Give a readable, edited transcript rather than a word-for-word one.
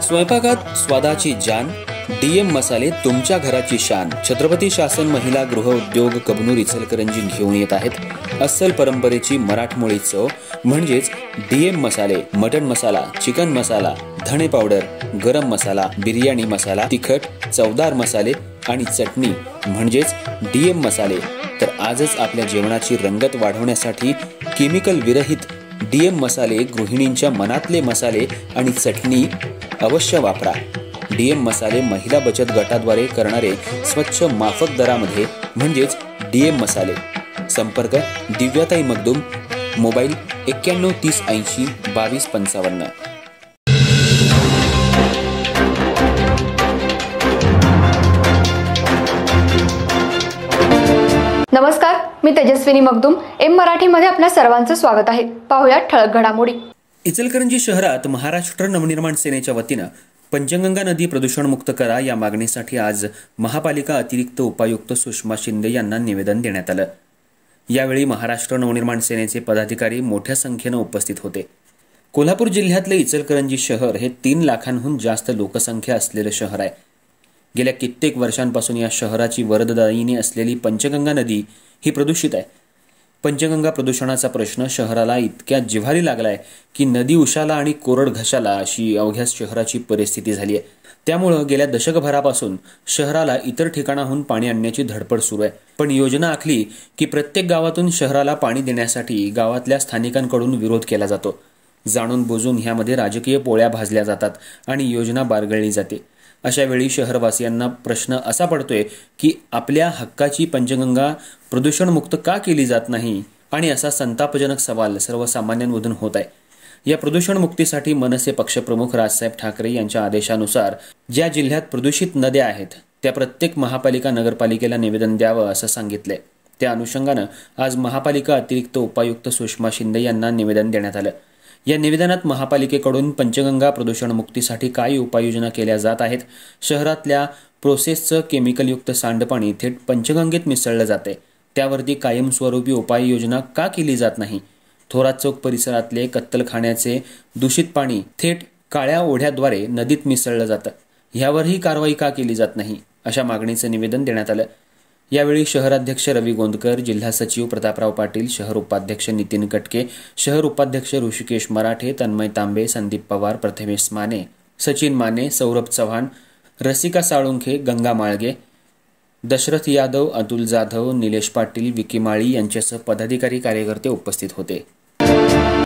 स्वयंपाकात स्वादाची जान, डीएम मसाले तुमच्या घराची शान। छत्रपती शासन महिला गृह उद्योग कबनूर इचलकरंजी घेऊन येत आहेत अस्सल परंपरेची मराठमोळी चव म्हणजेच डीएम मसाले। मटन मसाला, चिकन मसाला, धणे पावडर, गरम मसाला, बिर्याणी मसाला, तिखट चवदार मसाले आणि चटणी म्हणजेच डीएम मसाले। तर आजच आपल्या जेवणाची रंगत वाढवण्यासाठी केमिकल विरहित डीएम मसाले, गृहिणींच्या मनातले मसाले आणि चटणी अवश्य वापरा। डीएम मसाले महिला बचत गटाद्वारे करणारे स्वच्छ माफक दरामध्ये म्हणजेच डीएम मसाले। संपर्क दिव्याताई मगदूम, मोबाईल 91 30 80 22 55। नमस्कार, मी तेजस्विनी मगदूम। एम मराठीमध्ये आपल्या सर्वांचं स्वागत आहे। पाहूया ठळक घडामोडी। इचलकरंजी शहरात महाराष्ट्र नवनिर्माण सेनेच्या वतीनं पंचगंगा नदी प्रदूषणमुक्त करा या मागणीसाठी आज महापालिका अतिरिक्त उपायुक्त सुषमा शिंदे यांना निवेदन देण्यात आलं। यावेळी महाराष्ट्र नवनिर्माण सेनेचे पदाधिकारी मोठ्या संख्येनं उपस्थित होते। कोल्हापूर जिल्ह्यातले इचलकरंजी शहर हे 3 लाखांहून जास्त लोकसंख्या असलेलं शहर आहे। गेल्या कित्येक वर्षांपासून या शहराची वरददायिनी असलेली पंचगंगा नदी ही प्रदूषित आहे। पंचगंगा प्रदूषणाचा प्रश्न शहराला इतक्या जिव्हारी लागलाय की नदी उशाला आणि कोरड घशाला अशी अवघ्या शहराची परिस्थिती झाली आहे। त्यामुळे गेल्या दशकभरापासून शहराला इतर ठिकाणाहून पाणी आणण्याची धडपड सुरू आहे। पण योजना आखली की प्रत्येक गावातून शहराला पाणी देण्यासाठी गावातल्या स्थानिकांकडून विरोध केला जातो। जाणून बुजून ह्यामध्ये राजकीय पोळ्या भाजल्या जातात आणि योजना बारगळली जाते। अशा वेळी शहरवासियांना प्रश्न असा पडतोय की आपल्या हक्काची पंचगंगा प्रदूषणमुक्त का केली जात नाही आणि असा संतापजनक सवाल सर्वसामान्यांमधून होत आहे। या प्रदूषणमुक्तीसाठी मनसे पक्षप्रमुख राजसाहेब ठाकरे यांच्या आदेशानुसार ज्या जिल्ह्यात प्रदूषित नद्या आहेत त्या प्रत्येक महापालिका नगरपालिकेला निवेदन द्यावं असं सांगितलंय। त्या अनुषंगानं आज महापालिका अतिरिक्त उपायुक्त सुषमा शिंदे यांना निवेदन देण्यात आलं। या निवेदनात महापालिकेकडून पंचगंगा प्रदूषणमुक्तीसाठी काय उपाययोजना केल्या जात आहेत, शहरातल्या प्रोसेसचं केमिकलयुक्त सांडपाणी थेट पंचगंगेत मिसळलं जाते त्यावरती कायमस्वरूपी उपाययोजना का केली जात नाही, थोरात चौक परिसरातले कत्तलखान्याचे दूषित पाणी थेट काळ्या ओढ्याद्वारे नदीत मिसळलं जातं ह्यावरही कारवाई का केली जात नाही, अशा मागणीचं निवेदन देण्यात आलं। यावेळी शहराध्यक्ष रवी गोंदकर, जिल्हा सचिव प्रतापराव पाटील, शहर उपाध्यक्ष नितीन कटके, शहर उपाध्यक्ष ऋषिकेश मराठे, तन्मय तांबे, संदीप पवार, प्रथमेश माने, सचिन माने, सौरभ चव्हाण, रसिका साळुंखे, गंगा माळगे, दशरथ यादव, अतुल जाधव, निलेश पाटील, विकी माळी यांच्यासह पदाधिकारी कार्यकर्ते उपस्थित होते।